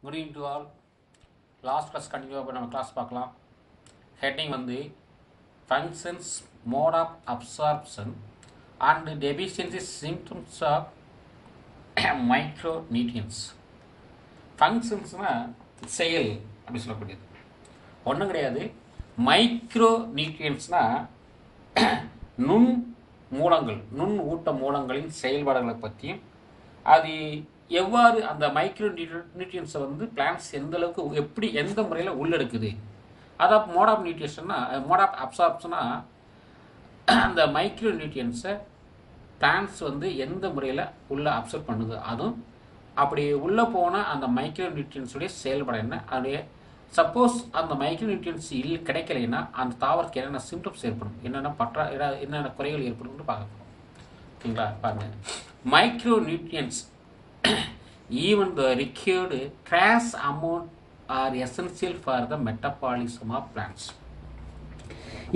Good evening to all. Last class continue பண்ண நம்ம class பார்க்கலாம். Heading வந்து functions, mode of absorption and deficiency symptoms of micronutrients. Functionsனா செயல் அப்படி சொல்லக்கூடியது ஒன்றும் கிடையாது. மைக்ரோ நியூட்ரியன்ஸ்னா நுண் மூலங்கள், நுண் ஊட்ட மூலங்களின் செயல்பாடுகளை பற்றியும் அது எவ்வாறு அந்த மைக்ரோ நியூட்ரியன்ஸை வந்து பிளான்ட்ஸ் எந்த அளவுக்கு எப்படி எந்த முறையில் உள்ளெடுக்குது. அதான் மோட் ஆஃப் நியூட்ரிஷன்னா மோட் ஆஃப் அப்சார்ப்ஷனா அந்த மைக்ரோ நியூட்ரியன்ஸை பிளான்ட்ஸ் வந்து எந்த முறையில் உள்ளே அப்சர்வ் பண்ணுது, அதுவும் அப்படி உள்ளே போனால் அந்த மைக்ரோ நியூட்ரியன்ஸுடைய செயல்பாடு என்ன, அதோடைய சப்போஸ் அந்த மைக்ரோ நியூட்ரியன்ஸ் கிடைக்கலைன்னா அந்த தாவரத்துக்கு என்னென்ன சிம்டம்ஸ் ஏற்படும், என்னென்ன குறைகள் ஏற்படும்னு பார்க்க போகிறோம். ஓகேங்களா, பாருங்கள். Micro nutrients even the required trace amount are essential for the metabolism of plants.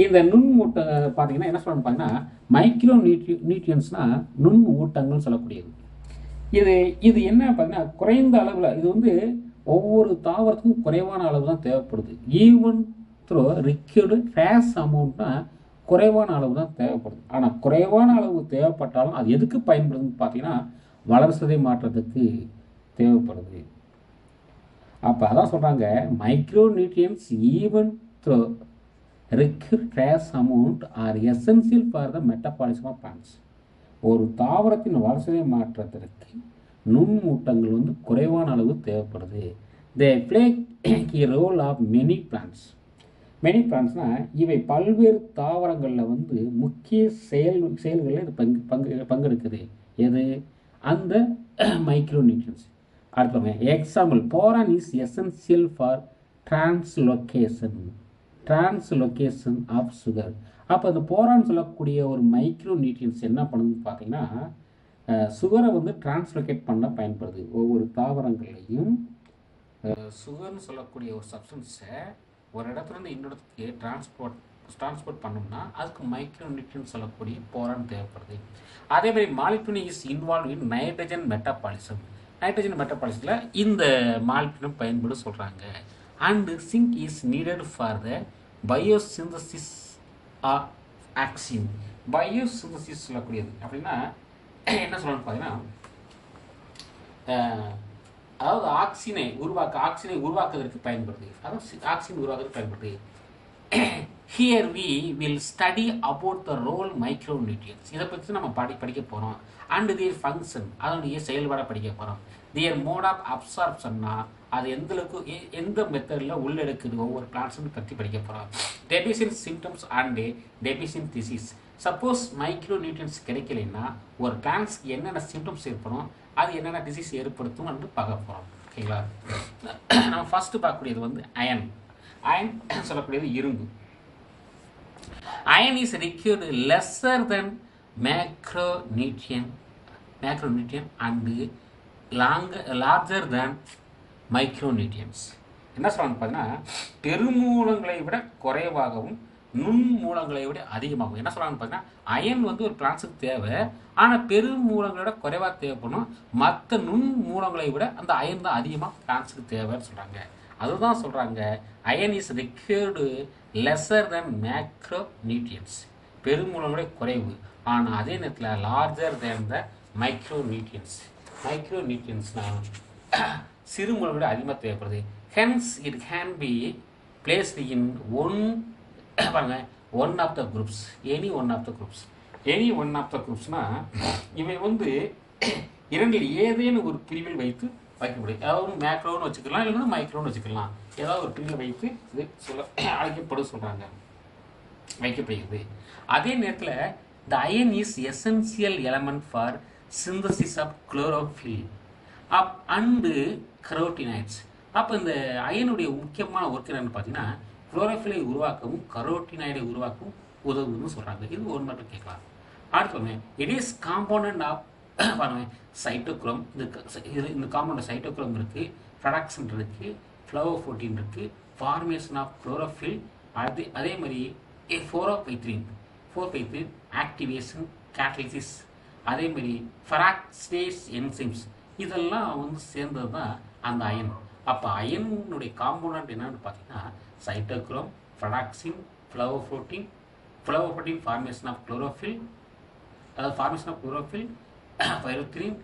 இந்த நுண் ஊட்ட பார்த்தீங்கன்னா என்ன சொல்லணும் பார்த்தீங்கன்னா மைக்ரோ நியூட்ரியன்ஸ்னால் நுண் ஊட்டங்கள்னு சொல்லக்கூடியது. இது என்ன பார்த்தீங்கன்னா குறைந்த அளவில், இது வந்து ஒவ்வொரு தாவரத்துக்கும் குறைவான அளவு தான் தேவைப்படுது. ஈவன் த்ரோ ரிக்யூர்டு ட்ரேஸ் அமௌண்ட்னா குறைவான அளவு தான் தேவைப்படுது. ஆனால் குறைவான அளவு தேவைப்பட்டாலும் அது எதுக்கு பயன்படுதுன்னு பார்த்தீங்கன்னா வளர்சிதை மாற்றத்துக்கு தேவைப்படுது. அப்போ அதான் சொல்கிறாங்க, micro nutrients even though required trace amount are essential for the metabolism of plants. ஒரு தாவரத்தின் வளர்சிதை மாற்றத்திற்கு நுண்ணூட்டங்கள் வந்து குறைவான அளவு தேவைப்படுது. They play key role of many plants. Many பிளான்ட்ஸ்னால் இவை பல்வேறு தாவரங்களில் வந்து முக்கிய செயல்களில் இது பங்கெடுக்குது. எது? அந்த மைக்ரோ நியூட்ரியன்ஸ். அடுத்தவங்க example, boron is essential for translocation of sugar. அப்போ அந்த போரான் சொல்லக்கூடிய ஒரு மைக்ரோ நியூட்ரியன்ஸ் என்ன பண்ணுதுன்னு பார்த்தீங்கன்னா சுகரை வந்து டிரான்ஸ்லொகேட் பண்ண பயன்படுது. ஒவ்வொரு தாவரங்களையும் சுகர்னு சொல்லக்கூடிய ஒரு சப்ஸ்டன்ஸை ஒரு இடத்துலேருந்து இன்னொரு இடத்துக்கு டிரான்ஸ்போர்ட் பண்ணோம்னா அதுக்கு மைக்ரோ நியூட்ரியன்ஸ் சொல்லக்கூடிய போரான் தேவைப்படுது. அதே மாதிரி molecule is involve in nitrogen metabolism. Nitrogen மெட்டபாலிசத்தில் இந்த மாலிக்யூலும் பயன்படு சொல்கிறாங்க. And zinc is needed for the biosynthesis of auxin. Biosynthesis சொல்லக்கூடியது அப்படின்னா என்ன சொல்லணும்னு பார்த்தீங்கன்னா அதாவது ஆக்சினை உருவாக்குவதற்கு பயன்படுது. அதாவது ஆக்சிஜன் உருவாக்குறதுக்கு பயன்படுது. Here we will study about the role micronutrients. இதை பற்றி நம்ம படிக்க போகிறோம். அண்ட் their function, அதனுடைய செயல்பாடை படிக்க போகிறோம். their mode of absorptionனா அது எந்த மெத்தடில் உள்ளெடுக்குது ஒவ்வொரு பிளான்ட்ஸும் பற்றி படிக்க போகிறோம். Deficient symptoms and deficient disease. Suppose micro nutrients கிடைக்கலைன்னா ஒரு பிளான்ட்ஸ்க்கு என்னென்ன சிம்டம்ஸ் ஏற்படும், அது என்னென்ன டிசீஸ் ஏற்படுத்தும் என்று பார்க்க போகிறோம். ஓகேங்களா, நம்ம ஃபஸ்ட்டு பார்க்கக்கூடியது வந்து அயன் சொல்லக்கூடியது இரும்பு. Iron is required lesser than macronutrient and larger than micronutrients. என்ன சொல்லணும் பார்த்தீங்கன்னா பெருமூலங்களை விட குறைவாகவும் நுண்மூலங்களை விட அதிகமாகும். என்ன சொல்லலாம்னு பார்த்தீங்கன்னா அயன் வந்து ஒரு பிளான்ட்ஸுக்கு தேவை, ஆனால் பெருமூலங்களை விட குறைவாக தேவைப்படும். மற்ற நுண்மூலங்களை விட அந்த அயன் தான் அதிகமாக பிளான்ட்ஸுக்கு தேவைன்னு சொல்கிறாங்க. அதுதான் சொல்கிறாங்க iron is required lesser then macro nutrients. பெருமூலங்களோட குறைவு, ஆனால் அதே நேரத்தில் larger than the micro nutrients. Micro நியூட்ரியன்ஸ்னால் சிறு மூலங்களோட அதிகமாக தேவைப்படுது. Hence it can be placed in one of the groups. Any one of the குரூப்ஸ்னால் இவை வந்து இரண்டில் ஏதேனும் ஒரு பிரிவில் வைத்து வைக்க முடியும். ஏதாவது மேக்ரோன்னு வச்சுக்கலாம், இல்லைன்னா மைக்ரோன்னு வச்சுக்கலாம். ஏதாவது ஒரு பிரிவில் வைத்து இது சொல்கிறாங்க, வைக்கப்படுகிறது. அதே நேரத்தில் the iron is essential element for synthesis of chlorophyll and carotenoids. அப்போ இந்த அயனுடைய முக்கியமான ஒர்க் என்னன்னு பார்த்தீங்கன்னா குளோரோஃபிலை உருவாக்கவும் கரோட்டினாய்டை உருவாக்கவும் உதவுன்னு சொல்கிறாங்க. இது ஒரு மட்டும் கேட்கலாம். அடுத்து it is component of cytochrome. இந்த காம்பவுண்ட் சைட்டோக்ரோம் இருக்குது, ப்ரொடக்ஷன் இருக்குது, ஃப்ளவோஃபோர்டின் இருக்குது, ஃபார்மேஷன் ஆஃப் குளோரோஃபில். அதே மாதிரி 4π3 ஆக்டிவேஷன், கேட்டலிசிஸ், அதே மாதிரி ஃபெராக்சேஸ் என்சைம்ஸ், இதெல்லாம் வந்து சேர்ந்தது தான் அந்த அயன். அப்போ அயனுடைய காம்போனன்ட் என்னன்னு பார்த்தீங்கன்னா cytochrome, ferredoxin, flavoprotein formation of chlorophyll, அதாவது formation of chlorophyll, pyrethrin,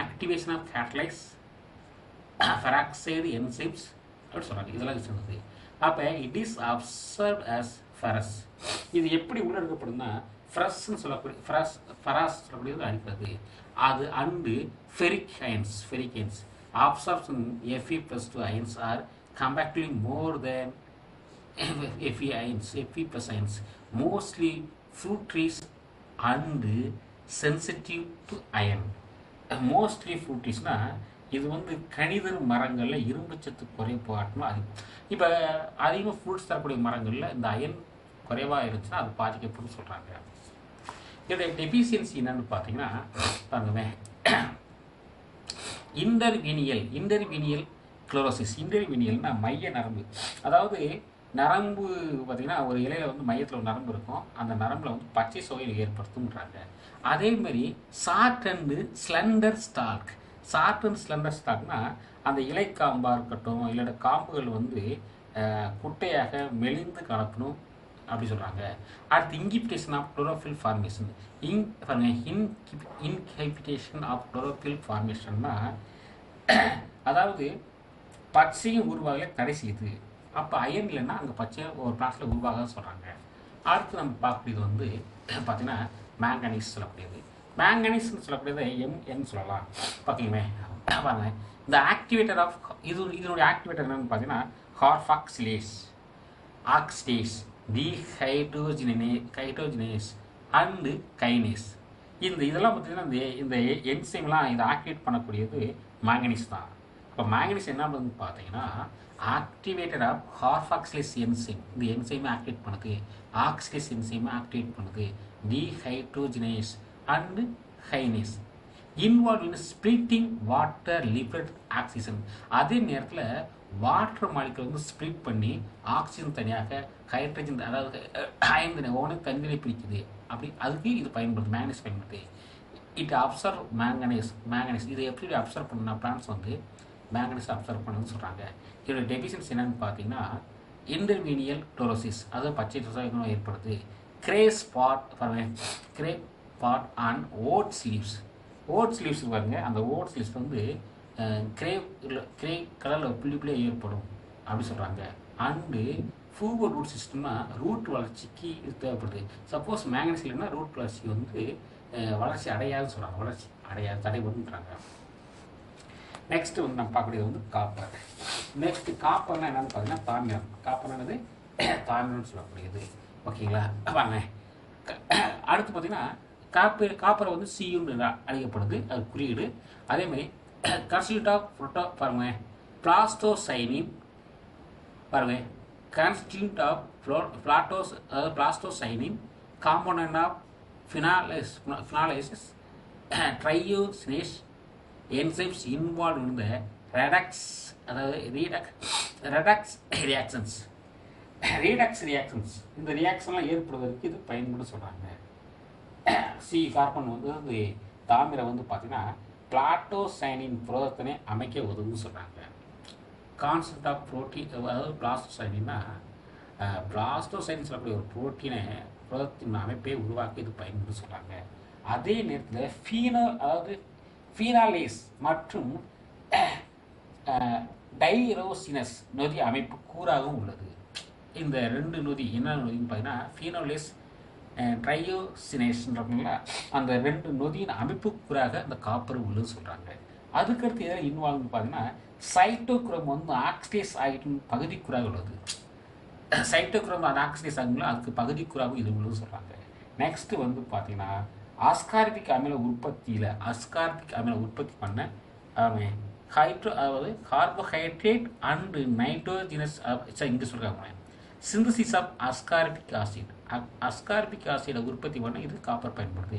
activation of catalase, peroxide enzymes அப்படி சொல்கிறாங்க. இதெல்லாம் சொன்னது. அப்போ it is observed as ferrous. இது எப்படி உள்ள எடுக்கப்படுதுன்னா ஃபெரஸ்ன்னு சொல்லக்கூடிய ஃபெராஸ் சொல்லக்கூடியது அடிக்கிறது அது. And ferric ions absorption Fe+2 ions are comparatively more than Fe+ ions mostly fruit trees and sensitive to iron. Mostly fruit ட்ரீஸ்னா இது வந்து கணிதர் மரங்களில் இரும்புச்சத்து குறைபாட்டுன்னு அதிகம். இப்போ அதிகமாக ஃப்ரூட்ஸ் தரக்கூடிய மரங்களில் இந்த அயன் குறைவாக இருந்துச்சுன்னா அது பாதிக்கப்படும் சொல்கிறாங்க. இதோடைய டெஃபிஷியன்சி என்னன்னு பார்த்தீங்கன்னா பாருங்க, இன்டர்வீனியல் குளோரோசிஸ். இன்டர்வீனியல்னா மைய நரம்பு. அதாவது நரம்பு பார்த்திங்கன்னா ஒரு இலையில் வந்து மையத்தில் ஒரு நரம்பு இருக்கும். அந்த நரம்பில் வந்து பச்சை சுவையில் ஏற்படுத்தும்ன்றாங்க. அதேமாதிரி ஷார்ட் அண்டு ஸ்லெண்டர் ஸ்டாக்னா அந்த இலைக்காம்பாக இருக்கட்டும் இல்லைன்னா காம்புகள் வந்து குட்டையாக மெலிந்து காணப்படும் அப்படி சொல்கிறாங்க. அடுத்து inhibition of chlorophyll formation. Inhibition of chlorophyll ஃபார்மேஷன்னா அதாவது பச்சையும் உருவாக தடை செய்யுது. அப்போ அயன் இல்லைன்னா அங்கே பச்சை ஒரு பிளான்ஸில் உருவாக சொல்கிறாங்க. அடுத்து நம்ம பார்க்கக்கூடியது வந்து பார்த்திங்கன்னா மேங்கனீஸ் சொல்லக்கூடியது. மேங்கனீஸ்ன்னு சொல்லக்கூடியது எம்என்னு சொல்லலாம். பார்த்தீங்களே பாருங்க, இந்த ஆக்டிவேட்டர் ஆஃப் இதனுடைய ஆக்டிவேட்டர் என்னன்னு பார்த்தீங்கன்னா ஆக்சிடேஸ், டிஹைட்ரோஜினேஸ் அண்டு கைனேஸ். இதெல்லாம் பார்த்தீங்கன்னா இந்த என்சைம்லாம் இதை ஆக்டிவேட் பண்ணக்கூடியது மேங்கனீஸ் தான். இப்போ மேங்கனீஸ் என்ன பண்ணுதுன்னு பார்த்தீங்கன்னா ஆக்டிவேட்டர் ஆஃப் கார்பாக்சிலேஸ் என்சைம். இந்த என்சைமை ஆக்டிவேட் பண்ணுது, ஆக்சிடேஸ் என்சைமை ஆக்டிவேட் பண்ணுது, dehydrogenase and kinase. Involve in splitting water lipid oxygen. அதே நேரத்தில் வாட்டர் மாலிகுல் வந்து ஸ்ப்ளிட் பண்ணி ஆக்சிஜன் தனியாக, ஹைட்ரஜன் அதாவது அயன் தனியாக ஒவ்வொன்றும் தனித்தனி பிரிக்குது. அப்படி அதுக்கு இது பயன்படுது, மேங்கனீஸ் பயன்படுது. இட் அப்சர்வ் மேங்கனீஸ் இதை எப்படி அப்சர்வ் பண்ணா பிளான்ஸ் வந்து மேங்கனீஸ் அப்சர்வ் பண்ணுன்னு சொல்கிறாங்க. இதோட டெஃபிஷியன்சி என்னன்னு பார்த்தீங்கன்னா இன்டர்வீனியல் குளோரோசிஸ், அதாவது பச்சை சுவாசம் ஏற்படுது. Grey spot and oats leaves பாருங்க. அந்த ஓட்ஸ் லீவ்ஸ் வந்து கிரே கலரில் புள்ளியாக ஏற்படும் அப்படி சொல்கிறாங்க. அண்டு ஃபூவர் ரூட் சிஸ்டம்னா ரூட் வளர்ச்சிக்கு இது தேவைப்படுது. சப்போஸ் மேங்கனீஸ் இல்லைன்னா ரூட் வளர்ச்சி வந்து வளர்ச்சி அடையாதுன்னு சொல்கிறாங்க, வளர்ச்சி அடையாது தடைபடுன்றாங்க. நெக்ஸ்ட்டு வந்து நம்ம பார்க்கக்கூடியது வந்து காப்பர். நெக்ஸ்ட்டு காப்பர்னா என்னென்னு பார்த்தீங்கன்னா தாமிரம். காப்பர்னானது தாமிரம்னு சொல்லக்கூடியது. ஓகேங்களா வாங்க. அடுத்து பார்த்தீங்கன்னா காப்பரை வந்து சியுன்னு அழைக்கப்படுது, அது குறியீடு. அதேமாதிரி கான்ஸ்டிடியூட் ஆஃப் பாருங்க பிளாஸ்டோசைனின் பாருங்க, constituent of plastocyanin, component of phenolase, tyrosinase enzymes involve in the redox reactions. இந்த ரியாக்ஷன்லாம் ஏற்படுவதற்கு இது பயன்படும் சொல்கிறாங்க. கார்பன் வந்து தாமிரை வந்து பார்த்தீங்கன்னா பிளாட்டோசைனின் புரதத்தினை அமைக்க உதவுன்னு சொல்கிறாங்க. கான்செப்ட் ஆஃப் புரோட்டீன், அதாவது பிளாஸ்டோசைன் சொல்லக்கூடிய ஒரு புரதத்தின் அமைப்பை உருவாக்கி இது பயன்படுன்னு சொல்கிறாங்க. அதே நேரத்தில் ஃபீனாலேஸ் மற்றும் டைரோசினஸ் நொதி அமைப்பு கூறாகவும் உள்ளது. இந்த ரெண்டு நொதி என்ன நொதின்னு பார்த்தீங்கன்னா ஃபீனோலேஸ் ட்ரையோசினேஷன்றதுல அந்த ரெண்டு நொதியின் அமைப்பு கூறாக அந்த காப்பர் உள்ளதுன்னு சொல்கிறாங்க. அதுக்கடுத்து எதாவது இன்வால்வ் பார்த்தீங்கன்னா சைட்டோக்ரோம் வந்து ஆக்சிடேஸ் ஆகிட்டு பகுதிக்கூறாக உள்ளது. சைட்டோக்ரோம் அந்த ஆக்சிடேஸ் ஆகுங்களோ அதுக்கு பகுதிக்கூறாகவும் இது உள்ளதுன்னு சொல்கிறாங்க. நெக்ஸ்ட்டு வந்து பார்த்தீங்கன்னா அஸ்கார்பிக் அமில உற்பத்தி பண்ண அதாவது கார்போஹைட்ரேட் அண்டு நைட்ரோஜினஸ் இங்கே சொல்கிறாங்க சிந்தசிஸ் ஆஃப் அஸ்கார்பிக் ஆசிடை உற்பத்தி பண்ண இது காப்பர் பயன்படுது.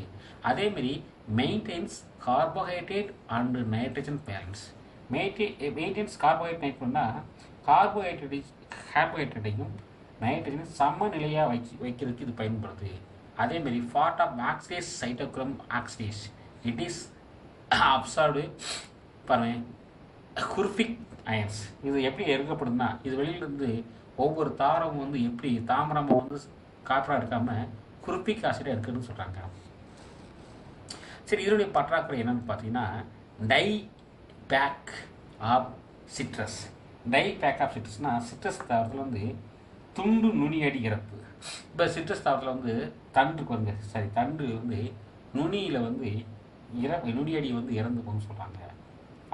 அதேமாரி maintains carbohydrate and nitrogen balance. Maintains carbohydrate பண்ணால் கார்போஹைட்ரேட்டையும் நைட்ரஜனும் சமநிலையாக வைக்கிறதுக்கு இது பயன்படுது. அதேமாரி part of oxidase cytochrome oxidase it is absorbed பாருங்க குர்பிக் அயன்ஸ். இது எப்படி எடுக்கப்படுதுன்னா, இது வெளியிலேருந்து ஒவ்வொரு தாவரமும் வந்து எப்படி தாமிரமும் வந்து காற்றாக எடுக்காமல் குருப்பிக் ஆசிடாக இருக்குதுன்னு சொல்கிறாங்க. சரி, இதனுடைய பற்றாக்குறை என்னன்னு பார்த்தீங்கன்னா, die back of citrus. Die back of சிட்ரஸ்னால் சிட்ரஸ் தாவரத்தில் வந்து துண்டு நுனியடி இறப்பு. இப்போ சிட்ரஸ் தாவரத்தில் வந்து தண்டுக்கு வந்து தண்டு வந்து நுனியில் வந்து நுனியடி வந்து இறந்து போகணும்னு சொல்கிறாங்க.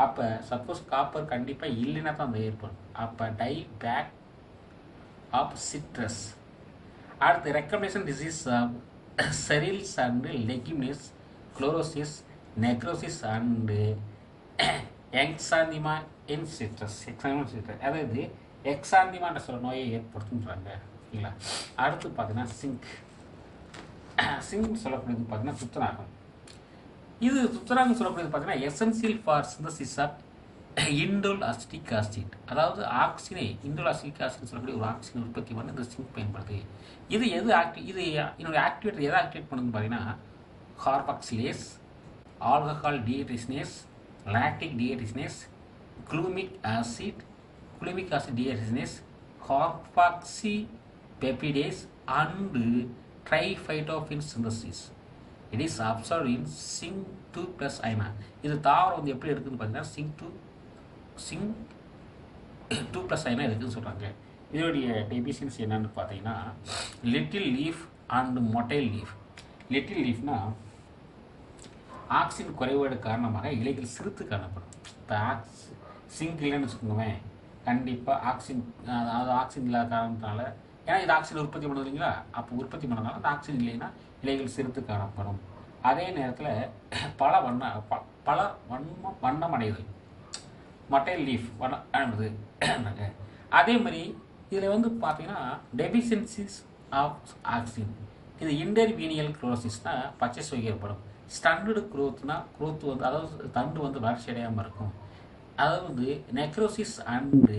அப்போ சப்போஸ் காப்பர் கண்டிப்பாக இல்லைன்னா தான் அந்த ஏற்படும். அப்போ டை பேக் ஆஃப் சிட்ரஸ். அடுத்து recommendation disease of cereals and leguminous, chlorosis, necrosis and exanthema in citrus. அதாவது எக்ஸாந்திமான்ற சொல்ல நோயை ஏற்படுத்துன்றாங்க. சரிங்களா? அடுத்து பார்த்தீங்கன்னா சிங்க் சொல்லக்கூடியது பார்த்தீங்கன்னா துத்தநாகம். இது துத்தநாகம் சொல்லக்கூடியது பார்த்தீங்கன்னா essential for synthesis of indole acetic acid. அதாவது ஆக்சினை இண்டோல் அசிட்டிக் ஆசிட் சொல்லக்கூடிய ஒரு ஆக்சிஜன் உற்பத்தி பண்ண இந்த சிங்க் பயன்படுது. இது எது என்னுடைய ஆக்டிவேட்டர் எதை ஆக்டிவேட் பண்ணுதுன்னு பார்த்தீங்கன்னா carboxylase, alcohol dehydrogenase, lactic dehydrogenase, glutamic acid dehydrogenase, carboxypeptidase and tryptophan synthesis. It is observed in zinc 2+ அயனா. இது தாவரம் வந்து எப்படி எடுக்குதுன்னு பார்த்தீங்கன்னா சிங்க் 2+ அயனா இருக்குதுன்னு சொல்கிறாங்க. இதனுடைய டெபிஷியன்சி என்னன்னு பார்த்தீங்கன்னா little leaf and mottle leaf. Little லீஃப்னா ஆக்சிஜன் குறைபாடு காரணமாக இலைகள் சிறுத்து காணப்படும். இப்போ சிங்க் இல்லைன்னு வச்சுக்கோங்க, கண்டிப்பாக ஆக்சிஜன் இல்லாத காரணத்தினால, ஏன்னா இது ஆக்சிஜன் உற்பத்தி பண்ணுது இல்லைங்களா, அப்போ உற்பத்தி பண்ணதுனால அந்த ஆக்சிஜன் இல்லைன்னா இலைகள் சிறுத்து காணப்படும். அதே நேரத்தில் பல வண்ணம் அடையுது, மொட்டைல் லீஃப் ஆனது. அதே மாதிரி இதில் வந்து பார்த்தீங்கன்னா டெபிஷியன்சிஸ் ஆஃப் ஆக்சிஜன். இது இன்டர்வீனியல் குளோரோசிஸ்னால் பச்சை சுவை ஏற்படும். ஸ்டண்டர்டு குரோத் வந்து அதாவது தண்டு வந்து வளர்ச்சி அடையாமல் இருக்கும். அதாவது நெக்ரோசிஸ் அண்டு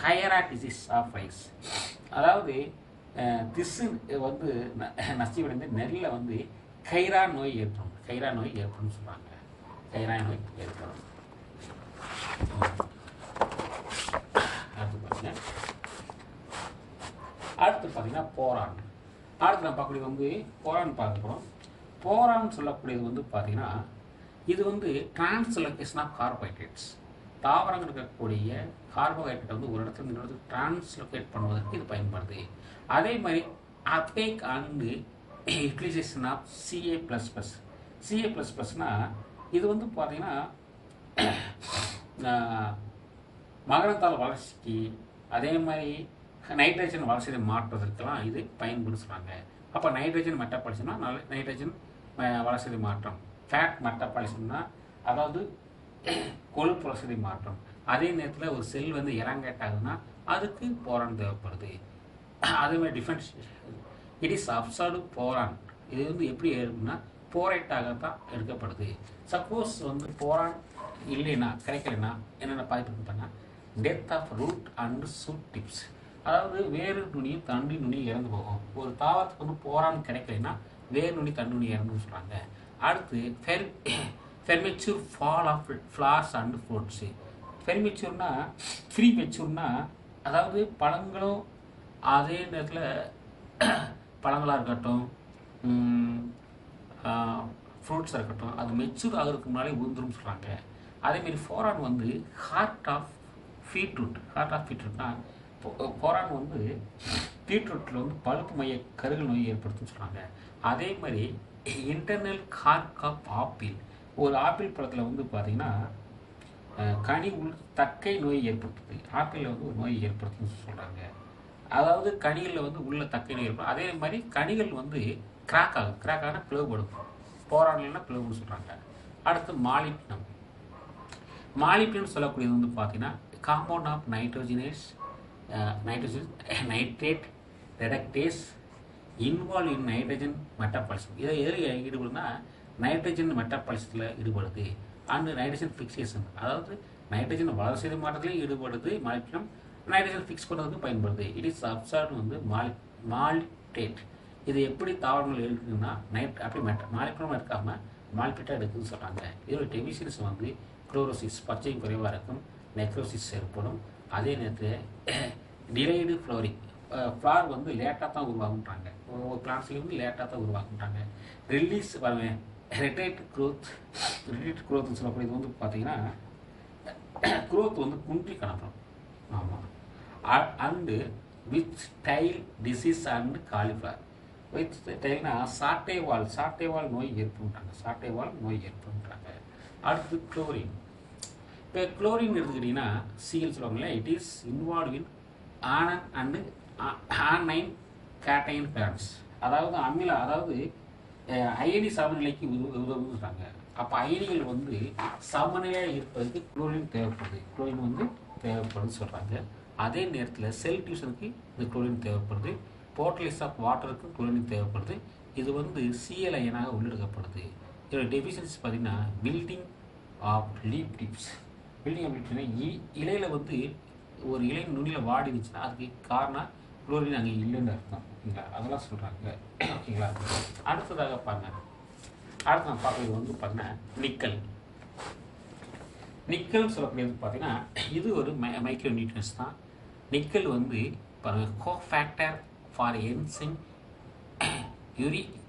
ஹையராட்டிசிஸ் ஆஃப் ரைஸ். அதாவது திசு வந்து நசிவடைந்து நெல்லில் வந்து கைரா நோய் ஏற்படும் சொல்கிறாங்க. கைரா நோய் ஏற்படும். அடுத்து பார்த்தீங்கன்னா போரான். அடுத்து நான் பார்க்கக்கூடியது வந்து போரான் பார்க்க போகிறோம். போரான் சொல்லக்கூடியது வந்து பார்த்தீங்கன்னா இது வந்து டிரான்ஸ்லொகேஷன் ஆஃப் கார்போஹைட்ரேட்ஸ். தாவரங்கள் இருக்கக்கூடிய கார்போஹைட்ரேட் வந்து ஒரு இடத்துல இன்னொரு டிரான்ஸ்லொகேட் பண்ணுவதற்கு இது பயன்படுது. அதே மாதிரி uptake and utilization of CA++. CA++னா இது வந்து பார்த்தீங்கன்னா மகரந்தாள் வளர்ச்சிக்கு, அதே மாதிரி நைட்ரஜன் வளர்ச்சியை மாற்றுவதற்கெல்லாம் இது பயன்படுத்த சொல்கிறாங்க. அப்போ நைட்ரஜன் மெட்டாபாலிசம்னா நைட்ரஜன் வளர்ச்சிதை மாற்றம், ஃபேட் மெட்டாபாலிசம்னா அதாவது கொழுப்பு வளர்ச்சிதை மாற்றம். அதே நேரத்தில் ஒரு செல் வந்து எலாங்கேட் ஆகுதுன்னா அதுக்கு போரான் தேவைப்படுது. அதே மாதிரி defence it is observed boron. இது வந்து எப்படி இருக்குன்னா போரைட்டாகத்தான் எடுக்கப்படுது. சப்போஸ் வந்து போரான் இல்லைன்னா கிடைக்கலைன்னா என்னென்ன பாதிப்பு இருப்பாங்கன்னா death of root and shoot tips. அதாவது வேறு நுனியும் தண்டு நுனியும் இறந்து போகும். ஒரு தாவரத்துக்கு வந்து போரான் கிடைக்கலைன்னா வேறு நுனி தண்டு நுனி இறந்துன்னு சொல்கிறாங்க. அடுத்து premature fall of flowers and fruits. ஃபெர்மெச்சூர்னா ஃப்ரீ மெச்சூர்னா அதாவது பழங்களும் அதே நேரத்தில் பழங்களாக இருக்கட்டும் ஃப்ரூட்ஸாக இருக்கட்டும் அது மெச்சூர் ஆகிறதுக்கு முன்னாலே உந்துரும் சொல்கிறாங்க. அதேமாரி போரான் வந்து ஹார்ட் ஆஃப் பீட்ரூட்னா போரான் வந்து பீட்ரூட்டில் வந்து பழுப்பு மைய கருகல் நோயை ஏற்படுத்துன்னு சொல்கிறாங்க. அதே மாதிரி இன்டர்னல் கார்க் ஆஃப் ஆப்பிள். ஒரு ஆப்பிள் பழத்தில் வந்து பார்த்திங்கன்னா கனி தக்கை நோயை ஏற்படுத்துது. ஆப்பிளில் வந்து ஒரு நோயை ஏற்படுத்துன்னு சொல்கிறாங்க. அதாவது கனிகளில் வந்து உள்ள தக்கை நோய் ஏற்படும். அதே மாதிரி கனிகள் வந்து கிராக் ஆகும், பிளவுபடும். போரான்லாம் பிளவுன்னு சொல்கிறாங்க. அடுத்து மாலிப்டினம் சொல்லக்கூடியது வந்து பார்த்தீங்கன்னா compound of nitrate reductase involve in nitrogen metabolism. இதை எதில் ஈடுபடுனா நைட்ரஜன் மெட்டாபாலிசத்தில் ஈடுபடுது. அண்டு நைட்ரஜன் ஃபிக்சேஷன், அதாவது நைட்ரஜன் வளர்ச்சி மாற்றத்திலையும் ஈடுபடுது. மாலிப்டினம் நைட்ரஜன் ஃபிக்ஸ் பண்ணுறதுக்கு பயன்படுது. இட் இஸ் அப்சர்வ்ட் வந்து மால்டேட். இது எப்படி தாவரங்கள் இருக்குதுன்னா அப்படி மாலிப்டினம் எடுக்காமல் மால்பேட்டாக எடுக்குதுன்னு சொல்கிறாங்க. இதோட டெபிஷியன்சி வந்து குளோரோசிஸ் பச்சையும் குறைவாக இருக்கும். நெக்ரோசிஸ் ஏற்படும். அதே நேரத்தில் டிலேடு ஃப்ளோரிங், ஃப்ளார் வந்து லேட்டாக தான் உருவாகுன்றாங்க. ஒரு பிளான்ட்ஸ்லேருந்து லேட்டாக தான் உருவாகுன்றாங்க. ரிலீஸ் பாருங்க, ரிட்டைட் க்ரோத்னு சொல்லக்கூடிய இது வந்து பார்த்தீங்கன்னா க்ரோத் வந்து குன்றி காணப்படும். ஆமாம். And whiptail disease and cauliflower. வித் டைல்னா சாட்டைவால் நோய் ஏற்படுன்றாங்க. அடுத்து குளோரின். இப்போ குளோரின் எடுத்துக்கிட்டிங்கன்னா சிஎல் சொல்லுவாங்களே, it is involve in anion and anion cation balance. அதாவது அயனி சமநிலைக்கு உதவுறாங்க. அப்போ அயனிகள் வந்து சமநிலையாக இருப்பதற்கு குளோரின் தேவைப்படுது சொல்கிறாங்க. அதே நேரத்தில் செல் டியூஷனுக்கு இந்த குளோரின் தேவைப்படுது. போர்டலிஸ் ஆஃப் வாட்டருக்கு குளோரின் தேவைப்படுது. இது வந்து சிஎல் அயனாக உள்ளெடுக்கப்படுது. இதோட டெஃபிஷியன்சி பார்த்தீங்கன்னா wilting of leaf tips. Wilting of leaf இலையில் வந்து ஒரு இலை நுனியில் வாடி இருந்துச்சுன்னா அதுக்கு காரணம் குளோரின் அங்கே இல்லைன்னு அர்த்தம். ஓகேங்களா, அதெல்லாம் சொல்கிறாங்க. ஓகேங்களா, அடுத்ததாக அடுத்து நான் பார்க்குறது வந்து பார்த்தீங்கன்னா நிக்கல் சொல்லக்கூடியது பார்த்தீங்கன்னா இது ஒரு மைக்ரோ நியூட்ரியன்ஸ் தான். நிக்கல் வந்து பாருங்கள், கோஃபேக்டர் ஃபார் என்சைம்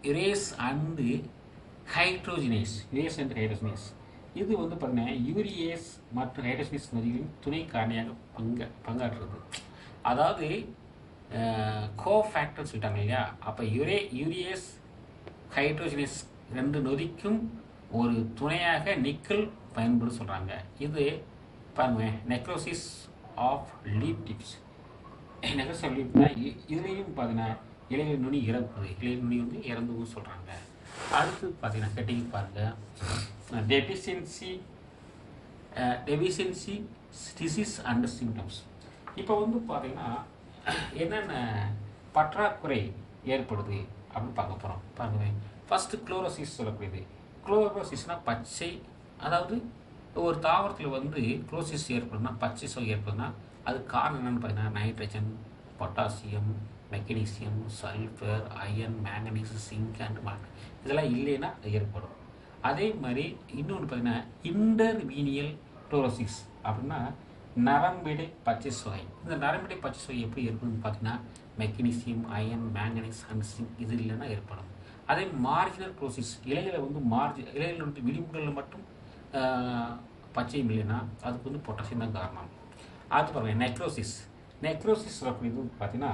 யுரேஸ் அண்டு ஹைட்ரோஜினேஸ். இது வந்து பார்த்தீங்கன்னா யூரியேஸ் மற்றும் ஹைட்ரோஜினேஸ் நொதிகளின் துணை காரணியாக பங்காற்றுறது. அதாவது கோஃபேக்டர் சொல்லிட்டாங்க இல்லையா, அப்போ யூரியேஸ் ஹைட்ரோஜினேஸ் ரெண்டு நொதிக்கும் ஒரு துணையாக நிக்கல் பயன்படும் சொல்கிறாங்க. இது பாருங்க, necrosis of leaf tips. Necrosis of லீப்னா இதுலேயும் பார்த்தீங்கன்னா இலைகள் நுனி வந்து இறந்துவும் சொல்கிறாங்க. அடுத்து பார்த்தீங்கன்னா கட்டிங் பாருங்கள், டெஃபிஷியன்சி டிசீஸ் அண்ட் சிம்டம்ஸ். இப்போ வந்து பார்த்தீங்கன்னா என்னென்ன பற்றாக்குறை ஏற்படுது அப்படின்னு பார்க்க போகிறோம். பாருங்கள், ஃபஸ்ட்டு குளோரோசிஸ் சொல்லக்கூடியது. குளோரோசிஸ்னால் பச்சை, அதாவது ஒரு தாவரத்தில் வந்து குளோரோசிஸ் ஏற்படுதுன்னா, பச்சை சோகை ஏற்படுதுன்னா அது காரணம் என்னென்னு பார்த்தீங்கன்னா nitrogen, potassium, magnesium, sulphur, iron, manganese, zinc and mark இதெல்லாம் இல்லைன்னா அது ஏற்படும். அதே மாதிரி இன்னொன்று பார்த்தீங்கன்னா இன்டர்வீனியல் குளோரோசிஸ் அப்படின்னா நரம்பிடை பச்சை சோகை. இந்த நரம்பிடை பச்சை சோகை எப்படி ஏற்படுதுன்னு பார்த்தீங்கன்னா magnesium, iron, manganese and zinc இது இல்லைன்னா ஏற்படும். அதே மார்ஜினல் குளோரோசிஸ், இலைகளில் வந்து விளிம்புகளில் மட்டும் பச்சையும் இல்லைன்னா அதுக்கு வந்து பொட்டாசியம் தான் காரணம். அடுத்து பாருங்கள், நெக்ரோசிஸ் சொல்லக்கூடியது பார்த்தீங்கன்னா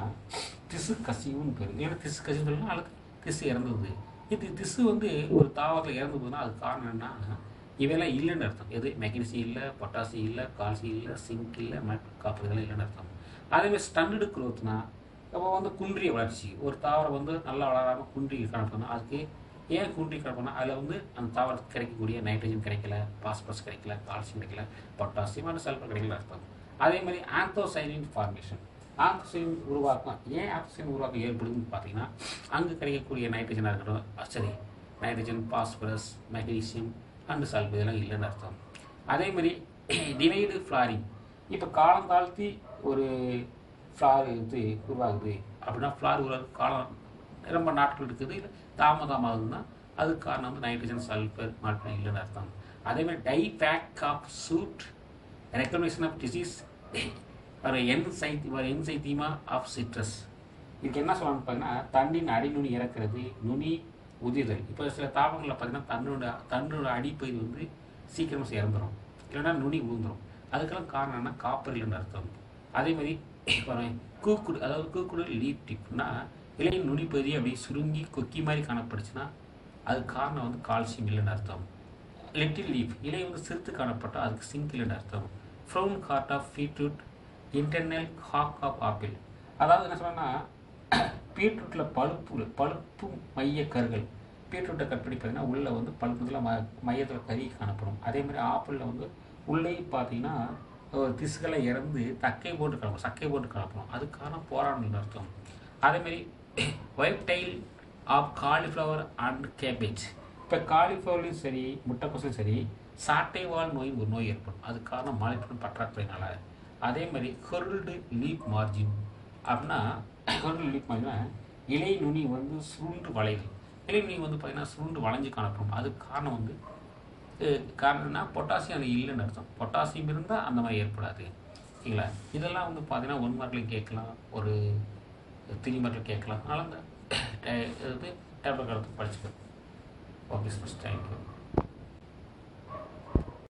திசு கசிவுன்னு பேர். ஏன்னா திசு கசிவுன்னு சொல்லலாம், அல்லது திசு இறந்தது. இது திசு வந்து ஒரு தாவரத்தில் இறந்ததுன்னா அது காரணம் என்னன்னா இவையெல்லாம் இல்லைன்னு அர்த்தம். எது மெக்னீசியம் இல்லை, பொட்டாசியம் இல்லை, கால்சியம் இல்லை, சிங்க் இல்லை, காப்பர் இதெல்லாம் இல்லைன்னு அர்த்தம். அதேமாதிரி ஸ்டண்டர்டு குரோத்னா அப்போ வந்து குன்றிய வளர்ச்சி. ஒரு தாவரம் வந்து நல்லா வளராமல் குன்றி காணப்படணும். அதுக்கு ஏன் குன்றி காணப்படணும்? அதில் வந்து அந்த தாவரத்துக்கு கிடைக்கக்கூடிய நைட்ரஜன் கிடைக்கல, பாஸ்பரஸ் கிடைக்கல, கால்சியம் கிடைக்கல, பொட்டாசியம் அண்ட் சல்ஃபர் கிடைக்கல அர்த்தம். அதே மாதிரி ஆந்தோசைனின் ஃபார்மேஷன், ஆந்தோசைன் உருவாக்கம். ஏன் ஆந்தோசைன் உருவாக்கம் ஏற்படுதுன்னு பார்த்தீங்கன்னா அங்கே கிடைக்கக்கூடிய நைட்ரஜனாக இருக்கட்டும், nitrogen, phosphorus, magnesium and sulphur இதெல்லாம் இல்லைன்னு அர்த்தம். அதே மாதிரி டிலைடு ஃப்ளாரிங். இப்போ காலம் தாழ்த்தி ஒரு ஃப்ளார் இது உருவாகுது அப்படின்னா ஃப்ளார் உருவாக காலம் ரொம்ப நாட்கள் இருக்குது, இல்லை தாமதமாகுதுன்னா அதுக்கு காரணம் வந்து நைட்ரஜன், சல்ஃபர் மட்டும் இல்லைன்னு அர்த்தம். அதேமாதிரி dieback of shoot, recognition of disease, exanthema of citrus. இதுக்கு என்ன சொல்லணும்னு பார்த்தீங்கன்னா தண்டின் அடிநுனி இறக்குறது, நுனி உதிர்தல். இப்போ சில தாவரங்களில் பார்த்தீங்கன்னா தன்னோட அடிப்பகுதி வந்து சீக்கிரமாக இறந்துடும், இல்லைன்னா நுனி உழுந்துடும். அதுக்கெல்லாம் காரணம் என்ன? காப்பர் இல்லைன்னு அர்த்தம். அதே மாதிரி கூக்குடு, அதாவது கூக்குடு லீப் டிப்னா இலையின் நுனி பகுதி அப்படி சுருங்கி கொக்கி மாதிரி காணப்படுச்சுன்னா அதுக்கு காரணம் வந்து கால்சியம் இல்லைன்னு அர்த்தம். லிட்டில் லீஃப், இலை வந்து சிறுத்து காணப்பட்டால் அதுக்கு சிங்க் இல்லைன்னு அர்த்தம். Brown heart of beetroot, internal ஹாக் ஆஃப் ஆப்பிள். அதாவது என்ன சொன்னா பீட்ரூட்டில் பழுப்பு மைய கருகள். பீட்ரூட்டை கட் பண்ணி பார்த்தீங்கன்னா உள்ளே வந்து பழுப்புல மையத்தில் கறி காணப்படும். அதே மாதிரி ஆப்பிளில் வந்து உள்ளே பார்த்தீங்கன்னா திசுகளை இறந்து சக்கை போட்டு காணப்படும். அதுக்கான போராடல் அர்த்தம். அதேமாரி whiptail of cauliflower and cabbage. இப்போ காலிஃப்ளவர்லையும் சரி, முட்டைக்கோசையும் சரி, சாட்டைவால் ஒரு நோய் ஏற்படும். அதுக்கு காரணம் மாலிப்டின் பற்றாக்குறையினால. அதே மாதிரி ஹொர்ல்டு லீப் மார்ஜின் அப்படின்னா இலை நுனி வந்து சுருண்டு வளையுது. இலை நுனி வந்து பார்த்தீங்கன்னா சுருண்டு வளைஞ்சு காணப்படும். அதுக்கு காரணம் வந்து காரணம்னா பொட்டாசியம் அது இல்லைன்னு அர்த்தம். பொட்டாசியம் இருந்தால் அந்த மாதிரி ஏற்படாது. சரிங்களா? இதெல்லாம் வந்து பார்த்தீங்கன்னா 1 மார்க்லையும் கேட்கலாம், ஒரு 3 மார்க்கில் கேட்கலாம். அதனால் இந்த இது டேப்லெட் காலத்துக்கு படிச்சுக்கணும். Okay sir, thank you.